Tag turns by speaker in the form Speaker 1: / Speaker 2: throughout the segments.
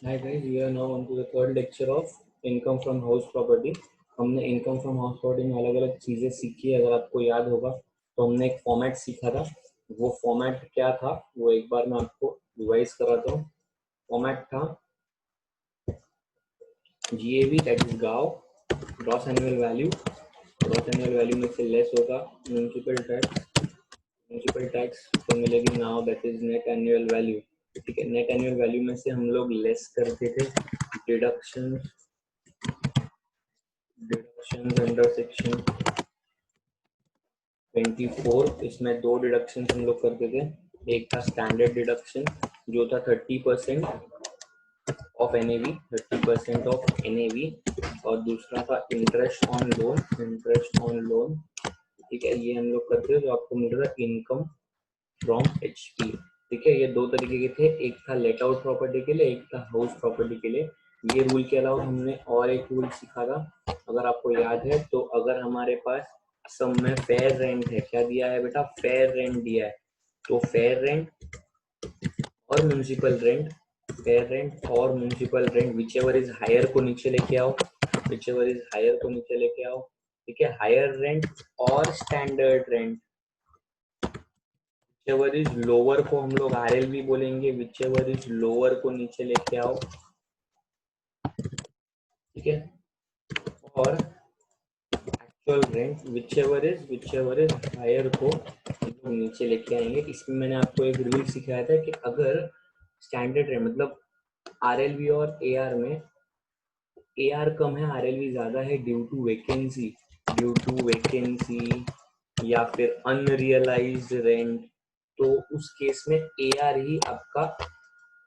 Speaker 1: Hi guys, we are now on to the third lecture of income from house property. हमने income from house property में अलग अलग चीजें सीखी। अगर आपको याद होगा तो हमने एक फॉर्मेट सीखा था। वो फॉर्मेट क्या था वो एक बार मैं आपको रिवाइज कराता हूँ। फॉर्मेट था जीएवी, दैट इज गांव, gross annual value. Gross annual value में से लेस होगा म्यूनसिपल टैक्स। म्यूनसिपल टैक्स तो मिलेगी now, that is net annual value. ठीक है, नेट एनुअल वैल्यू में से हम लोग लेस करते थे डिडक्शन। Deduction under section 24। इसमें दो डिडक्शन हम लोग करते थे। एक था स्टैंडर्ड डिडक्शन जो था 30% ऑफ एनएवी, 30% ऑफ एनएवी, और दूसरा था interest on loan. Interest on loan, ठीक है, ये हम लोग करते थे। तो आपको मिल रहा है इनकम फ्रॉम एचपी। ठीक है, ये दो तरीके के थे, एक था लेट आउट प्रॉपर्टी के लिए, एक था हाउस प्रॉपर्टी के लिए। ये रूल के अलावा हमने और एक रूल सीखा था, अगर आपको याद है तो। अगर हमारे पास सम में फेयर रेंट है, क्या दिया है बेटा, फेयर रेंट दिया है, तो फेयर रेंट और म्यूनिसिपल रेंट, फेयर रेंट और municipal rent whichever is higher को नीचे लेके आओ, विच एवर इज हायर को नीचे लेके आओ। ठीक है, हायर रेंट और standard rent, whichever is lower को हम लोग आरएल भी बोलेंगे, विचेवर इज लोअर को नीचे लेके आओ। ठीक है, और actual rent whichever is higher को नीचे लेके आएंगे। इसमें मैंने आपको एक रूल सिखाया था कि अगर स्टैंडर्ड रेंट मतलब आरएलवी और एआर में एआर कम है, आरएलवी ज्यादा है due to vacancy, due to vacancy या फिर अनरियलाइज्ड रेंट, तो उस केस में एआर ही आपका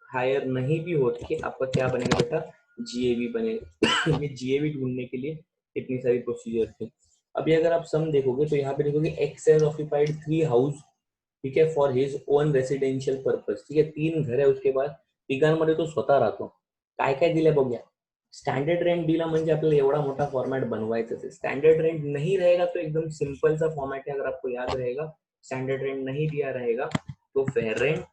Speaker 1: हायर नहीं भी होती कि आपका क्या बनेगा बेटा, जीएवी बनेगा। ये जीएवी ढूंढने के लिए इतनी सारी प्रोसीजर थे। अभी अगर आप सम देखोगे तो यहाँ पे देखोगे एक्स हैज ऑक्यूपाइड 3 हाउस, ठीक है, for his own residential purpose. ठीक है, 3 घर है उसके पास, तिघांमध्ये तो स्वतः राहतो। काय काय दिलंय बघूया। स्टँडर्ड रेंट दिला म्हणजे आपल्याला एवढा मोठा फॉर्मॅट बनवायचा है। स्टैंडर्ड रेंट नहीं रहेगा तो एकदम सिंपल सा फॉर्मेट है, अगर आपको याद रहेगा। स्टैंडर्ड रेंट नहीं दिया रहेगा तो फेयर रेंट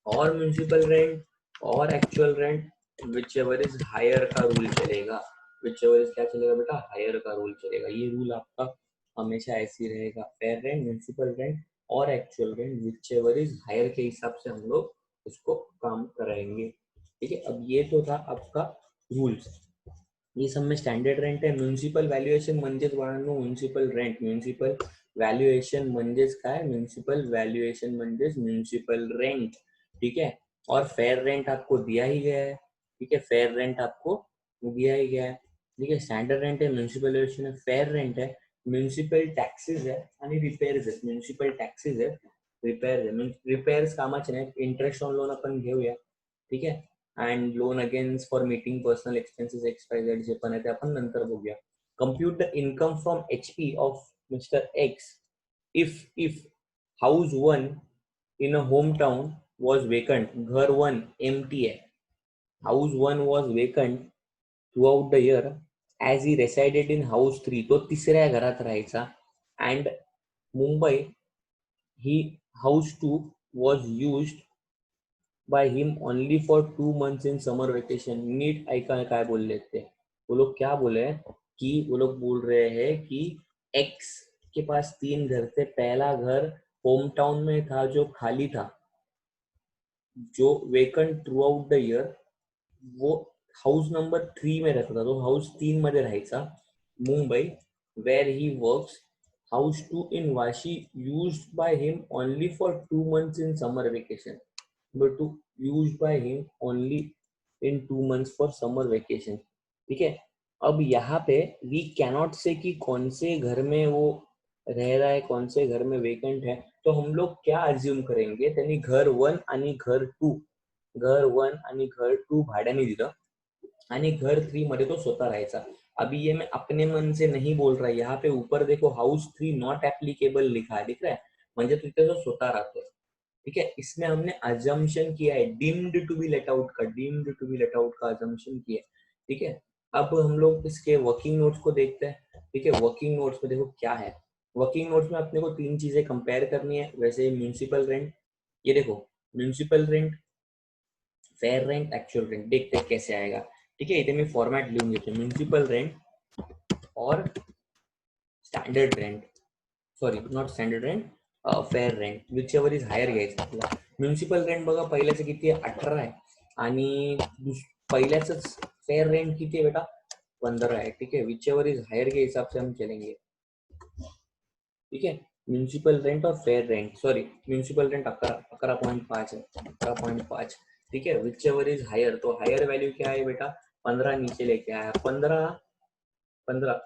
Speaker 1: और म्यूनिसिपल रेंट और actual rent, whichever is higher का रूल चलेगा। विच एवर इज क्या चलेगा बेटा, हायर का रूल चलेगा। ये रूल आपका हमेशा ऐसे ही रहेगा, फेयर रेंट, म्यूनिसिपल रेंट और actual rent, whichever is higher के हिसाब से हम लोग उसको काम कराएंगे। ठीक है, अब ये तो था आपका रूल्स। ये सब में स्टँडर्ड रेंट आहे। म्युनिसिपल व्हॅल्युएशन म्हणजेच बाळांनो म्युनिसिपल रेंट, म्युनिसिपल वैल्यूएशन म्हणजेच काय, म्युनिसिपल वैल्यूएशन म्हणजेच म्युनिसिपल रेंट। ठीक है, और फेयर रेंट आपको दिया ही गया है। ठीक है, फेयर रेंट आपको दिया ही गया है। ठीक है, स्टैंडर्ड रेंट है, म्युनिसिपल वैल्यूएशन है, फेयर रेंट है, म्युनिसिपल टॅक्सेस आहे आणि रिपेअर्स आहेत। म्युनिसिपल टॅक्सेस आहे, रिपेअर्स आहे, रिपेअर्स कामाचे नाही, इंटरेस्ट ऑन लोन आपण घेऊया। ठीक है, and loan against for meeting personal expenses XYZ जे पण आहे ते आपण नंतर बघूया. Compute the income from HP of mister x if house 1 in a home town was vacant, घर 1 एम्प्टी है, house 1 was vacant throughout the year as he resided in house 3, तो तिसऱ्या घरात राहायचा. अँड मुंबई ही house 2 was used by him only for 2 months in summer vacation. नीट ऐका काय बोलले थे वो लोग, क्या बोले कि वो लोग बोल रहे हैं कि एक्स के पास 3 घर थे, पहला घर होम टाउन में था जो खाली था, जो vacant throughout the year, वो हाउस नंबर 3 में रहता था, तो हाउस 3 मध्ये राहायचा. Mumbai where he works, house 2 in Vashi used by him only for 2 months in summer vacation, but to used by him only in 2 months for summer vacation. ठीक है, अब यहाँ पे वी कैनॉट से कि कौन से घर में वो रह रहा है, कौन से घर में वेकेंट है, तो हम लोग क्या अज्युम करेंगे, त्यांनी घर 1 आणि घर 2, घर 1 आणि घर 2 भाड्याने दिलं आणि घर 3 मध्ये तो स्वतः राहायचा. अभी ये मैं अपने मन से नहीं बोल रहा, यहाँ पे ऊपर देखो हाउस 3 नॉट एप्लीकेबल लिखा है, दिख रहा है, म्हणजे तिथे तो स्वतः राहतोय. ठीक है, इसमें हमने अजम्पशन किया है deemed to be let out का, deemed to be let out का अजम्पशन किया है. ठीक है, अब हम लोग इसके वर्किंग नोट्स को देखते हैं. ठीक है, वर्किंग नोट्स में देखो क्या है. वर्किंग नोट्स में अपने को 3 चीजें कंपेयर करनी है. वैसे म्यूनिसिपल रेंट, ये देखो municipal rent fair rent, actual rent, देखते हैं कैसे आएगा. ठीक आहे, इथे मी फॉर्मॅट लिहून घेतो. म्युन्सिपल रेंट और standard rent, sorry not standard rent, fair rent, whichever is higher घ्यायचं आपला. म्युन्सिपल रेंट बघा पहिल्याचं किती आहे, 18 आहे, आणि पहिल्याच फेअर रेंट किती आहे बेटा, 15 है. ठीक है, विच एवर इज हायर के हिसाब से हम चलेंगे. ठीक है, म्यूनसिपल रेंट और fair rent, sorry municipal rent 11.5 है, 11.5. ठीक है, विच एवर इज हायर, तो हायर वैल्यू क्या है बेटा, 15 नीचे लेके आया, 15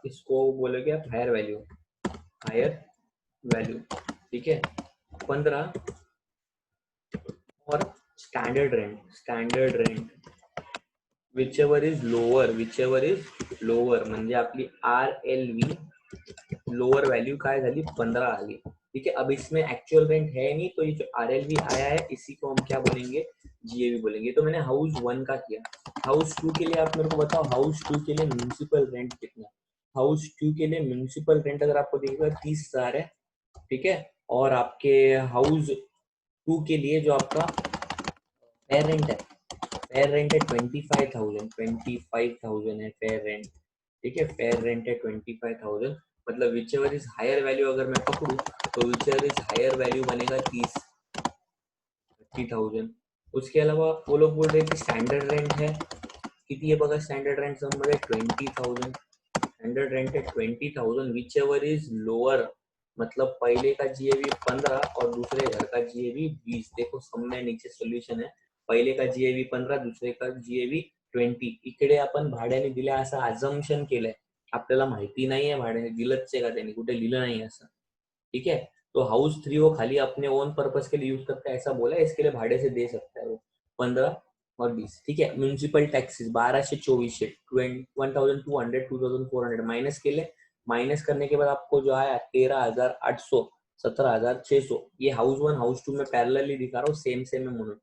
Speaker 1: इसको बोलोगे आप हायर वैल्यू, हायर वैल्यू. ठीक है, 15 और standard rent whichever is lower म्हणजे आपली RLV लोअर वैल्यू काय झाली, 15 आली. ठीक है, अब इसमें एक्चुअल रेंट है नहीं, तो ये जो RLV आया है इसी को हम क्या बोलेंगे, GAV बोलेंगे. तो मैंने हाउस 1 का किया. हाउस 2 के लिए आप मेरे को बताओ, हाउस 2 के लिए म्यूनसिपल रेंट कितना. हाउस 2 के लिए म्यूनसिपल रेंट अगर आपको दिखेगा 30,000 है. ठीक है, और आपके हाउस 2 के लिए जो आपका फेयर रेंट है, फेयर रेंट है 25,000 है फेयर रेंट. ठीक है, फेयर रेंट है 25,000, मतलब whichever is higher value अगर मैं पकड़ू तो whichever is higher value बनेगा 30,000. उसके अलावा वो लोग बोल रहे हैं कि स्टैंडर्ड रेंट है किती है बघा, स्टैंडर्ड रेंट समझे 20,000, स्टैंडर्ड रेंट है 20,000, विच एवर इज लोअर, मतलब पहले का GAV 15 और दूसरे घर का GAV 20. देखो समने नीचे सोल्यूशन है, पहिले का GAV 15, दुसरे का GAV 20. इकडे आपण भाड्याने दिले असं अझम्पशन केलंय, आपल्याला माहिती नाहीये भाड्याने दिलंच आहे का त्यांनी, कुठे लिहिलं नाही असं. ठीक है, तो हाउस 3 वो खाली अपने ओन पर्पस के लिए यूज करता है ऐसा बोला है, इसके लिए भाड़े से दे सकता है वो 15 और 20. ठीक है, म्युन्सिपल टैक्सेस 1224, 1,200 2,400 माइनस के लिए, माइनस करने के बाद आपको जो आया 13,800, 17,600. ये हाउस 1 हाउस 2 में पैरेलली दिखा रहा हूँ, सेम है म्हणून.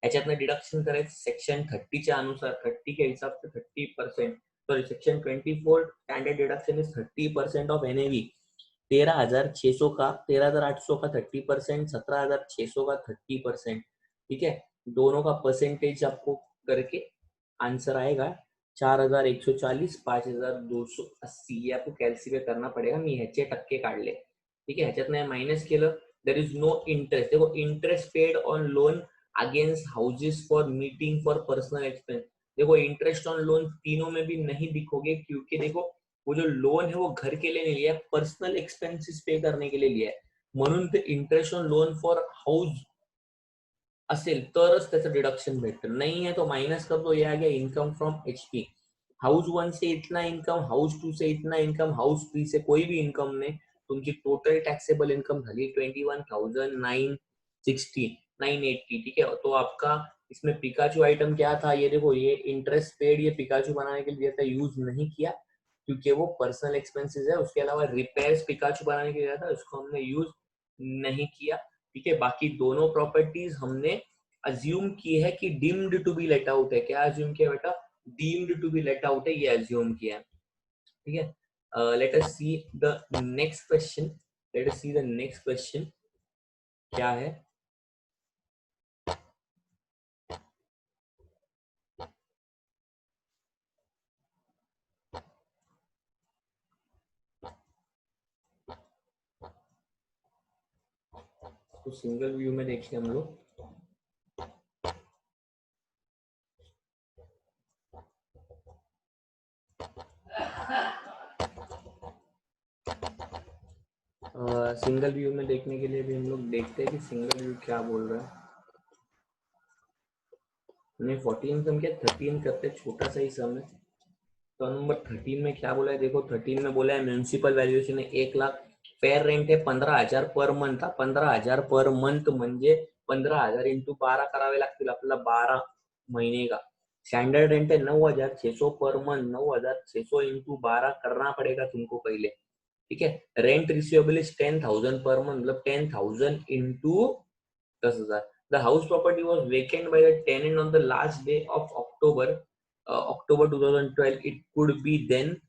Speaker 1: याच्यातनं डिडक्शन करायचं सेक्शन 30च्या अनुसार, 30 के हिसाब से 30%, sorry section 24 standard deduction is 30% of NAV. 13,600 का, 13,800 का 30%, 17,600 का 30%. ठीक है, दोनों का परसेंटेज आपको करके आंसर आएगा 4,140, 5,280. ये आपको कॅल्सी करना पडेगा, मी ह्याचे टक्के काढले. ठीक आहे, ह्याच्यात नाही मायनस केलं, देर इज नो इंटरेस्ट. देखो interest paid on loan against houses for meeting for personal expense. देखो इंटरेस्ट ऑन लोन तीनों में भी नहीं दिखोगे, क्योंकि देखो वो जो लोन है वो घर के लिए नहीं लिया, पर्सनल एक्सपेंसेस पे करने के लिए लिया है, म्हणून ते interest on loan for house असेल तरच त्याचं डिडक्शन भेटतं, नहीं है तो माइनस कर दो. ये आ गया इनकम फ्रॉम HP. हाउस 1 से इतना इनकम, हाउस 2 से इतना इनकम, हाउस 3 से कोई भी इनकम नहीं, तुमची टोटल टैक्सेबल इनकम झाली 21,960, 980. ठीक है, तो आपका इसमें पिकाचू आइटम क्या था, ये देखो, ये इंटरेस्ट पेड, ये पिकाचू बनाने के लिए था, यूज नहीं किया क्योंकि वो पर्सनल एक्सपेंसेस है. उसके अलावा रिपेयर्स पिकाचू बनाने के लिए था, उसको हमने यूज नहीं किया. ठीक है, बाकी दोनों प्रॉपर्टीज हमने अज्यूम की है कि deemed to be let out है. क्या अज्यूम किया बेटा, deemed to be let out है, ये अज्यूम किया है. ठीक है, let us see the next question. क्या है, तो सिंगल व्यू में देखिए हम लोग. सिंगल व्यू में देखने के लिए भी हम लोग देखते हैं कि सिंगल व्यू क्या बोल रहा है. हमने 14 सम क्या 13 करते, छोटा सा ही सम है. तो नंबर 13 में क्या बोला है, देखो 13 में बोला है म्युन्सिपल व्हॅल्युएशन है 1,00,000, फेअर रेंट है 15,000 पर मंथ. 15,000 पर मंथ म्हणजे 15,000 इंटू 12 करावे लागतील आपल्याला 12 महीने का. स्टैंडर्ड रेंट है 9,600 पर मंथ, 9,600 इंटू 12 करना पड़ेगा तुमको पहले. ठीक है, rent receivable is 10,000 per month, मतलब 10,000 into 10,000. The house property was vacant by the tenant on the last day of October 2012. It could be then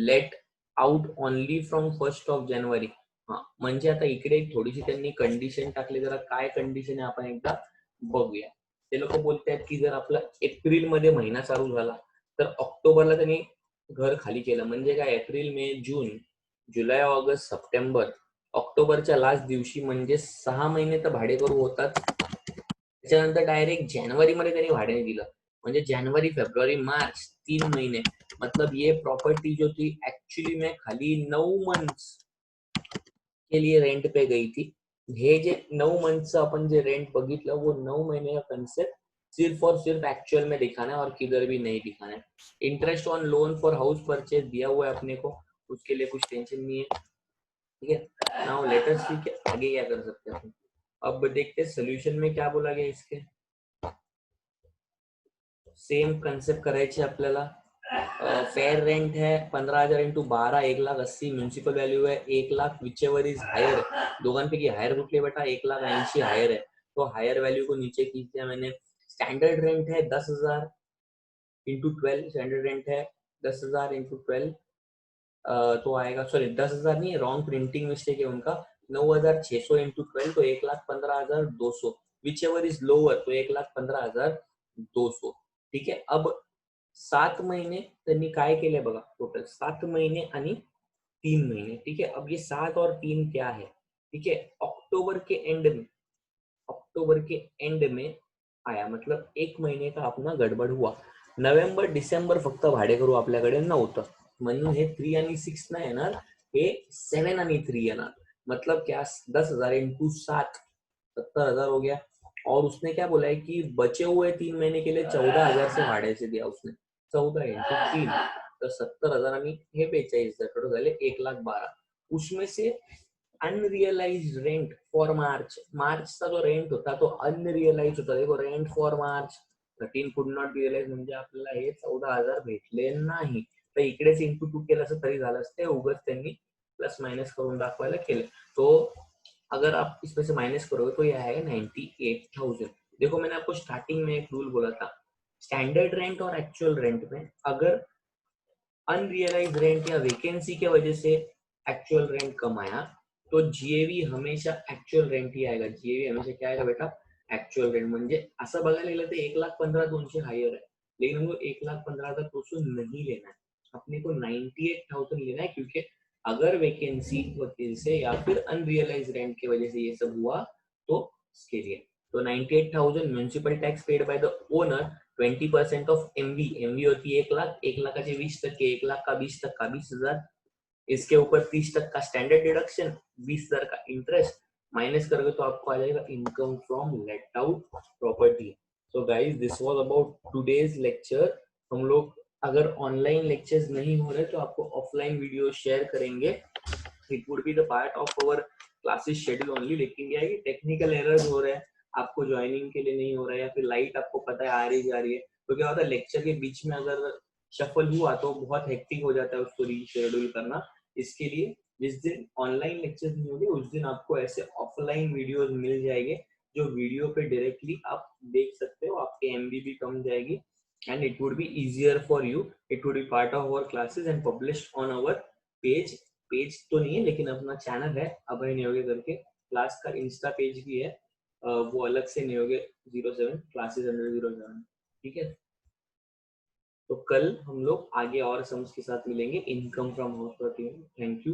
Speaker 1: let out only from 1st of January. हा, म्हणजे आता इकडे थोडीशी त्यांनी condition टाकली, जरा काय कंडिशन आहे आपण एकदा बघूया. ते लोक बोलतात की जर आपला एप्रिल मध्ये महिना चालू झाला तर ऑक्टोबरला त्यांनी घर खाली केलं. म्हणजे काय, एप्रिल मे जून जुलै ऑगस्ट सप्टेंबर ऑक्टोबरच्या लास्ट दिवशी म्हणजे 6 महिने तर भाडे करू होतात. त्याच्यानंतर डायरेक्ट जानेवारी मध्ये त्यांनी भाड्याने दिलं. म्हणजे जानेवारी फेब्रुवारी मार्च 3 महीने, मतलब ये प्रॉपर्टी जो थी एक्चुअली में खाली 9 मंथ्स के लिए रेंट पे गई थी. हे जे 9 मंथचं अपन जे रेंट बघितलं वो 9 महीने का कंसेप्ट सिर्फ और सिर्फ एक्चुअल में दिखाना है और किधर भी नहीं दिखाना है. Interest on loan for house purchase दिया हुआ है अपने को, उसके लिए कुछ टेंशन नहीं है. ठीक है, नाउ लेट अस सी कि आगे क्या कर सकते हैं अपन. अब देखते हैं सोल्यूशन में क्या बोला गया इसके. सेम कंसेप्ट करायचे आपल्याला. फेयर रेंट है 15,000 इंटू 12 1,80,000. म्युन्सिपल व्हॅल्यू है 1,00,000 विच एवर इज हायर. दोघांपैकी हायर कुठले बेटा, 1,80,000 हायर है. तो हायर वैल्यू को नीचे खींच दिया मैंने. स्टैंडर्ड रेंट है 10,000 इंटू 12. स्टैंडर्ड रेंट है 10,000 इंटू 12, तो आएगा, सॉरी 10,000 नहीं, रॉन्ग प्रिंटिंग मिस्टेक है उनका. 9,600 इंटू 12 तो 1,15,200. विच एवर इज लोअर तो 1,15,200. ठीक आहे. अब 7 महीने त्यांनी काय केले बघा, टोटल 7 महीने आणि 3 महीने. ठीक है, अब ये 7 और 3 क्या है. ठीक है, अक्टूबर के एंड में, अक्टूबर के एंड में आया, मतलब 1 महीने का अपना गडबड हुआ. नोव्हेंबर डिसेंबर फक्त भाडे करू आपल्याकडे नव्हतं, म्हणून हे 3 आणि 6 नाही येणार, हे 7 आणि 3 येणार. मतलब क्या, 10,000 इंटू 7 70,000 हो गया. और उसने क्या बोला है कि बचे हुए 3 महीने के लिए 14,000 से भाड़े से दिया उसने. 14 इंटू 3 तर 70,000 आणि हे 42,000 टोटल झाले 1,12,000. उसमें से अनरियलाइज रेंट फॉर मार्च, मार्चचा जो रेंट होता तो अनरियलाइज होता. देखो rent for March 13 could not realise, म्हणजे आपल्याला हे 14,000 भेटले नाही. तर इकडेच इंटू 2 केलं असं तरी झालं असते, उगाच त्यांनी प्लस माइनस करून दाखवायला केलं. तो अगर आप इसमें से माइनस करोगे तो ये आएगा 98,000. देखो मैंने आपको स्टार्टिंग में एक रूल बोला था, स्टैंडर्ड रेंट और एक्चुअल रेंट में अगर अनरियलाइज रेंट या वेकेंसी के वजह से एक्चुअल रेंट कम आया तो जीएवी हमेशा एक्चुअल रेंट ही आएगा. जीएवी हमेशा क्या आएगा बेटा, एक्चुअल रेंट. म्हणजे असं बघायला गेलं तर 1,15,200 हायर है, लेकिन हमको 1,15,200 नहीं लेना है, अपने को 98,000 लेना है. क्योंकि अगर वैकेंसी वजह से या फिर अनरियलाइज रेंट की वजह से ये सब हुआ तो इसके लिए तो 98,000 municipal tax paid by the owner, 20% of MV. MV होती है 1,00,000, 1,00,000 के 20%, 1,00,000 का 20%, 20,000. इसके ऊपर 30% का स्टैंडर्ड डिडक्शन, 20,000 का इंटरेस्ट माइनस करोगे तो आपको आ जाएगा income from let out property. So guys this was about today's lecture. हम लोग अगर ऑनलाइन लेक्चर्स नहीं हो रहे तो आपको ऑफलाइन वीडियो शेयर करेंगे. It would be the part of our classes schedule only. लेकिन क्या है कि टेक्निकल एरर्स हो रहे हैं, आपको ज्वाइनिंग के लिए नहीं हो रहा है, या फिर लाइट आपको पता है आ रही जा रही है, तो क्या होता है लेक्चर के बीच में अगर शफल हुआ तो बहुत हेक्टिक हो जाता है उसको रीशेड्यूल करना. इसके लिए जिस दिन ऑनलाइन लेक्चर नहीं होंगे उस दिन आपको ऐसे ऑफलाइन वीडियोस मिल जाएंगे जो वीडियो पे डायरेक्टली आप देख सकते हो. आपके एमबी भी कम जाएगी and it would be easier for you. It would be part of our classes and published on our page. Page तो नहीं है लेकिन अपना चैनल है अभय नियोगे करके, क्लास का इंस्टा पेज भी है, वो अलग से नियोगे 07 क्लासेस अंडर 07. ठीक है, तो कल हम लोग आगे और सम्स के साथ मिलेंगे income from house property. Thank you.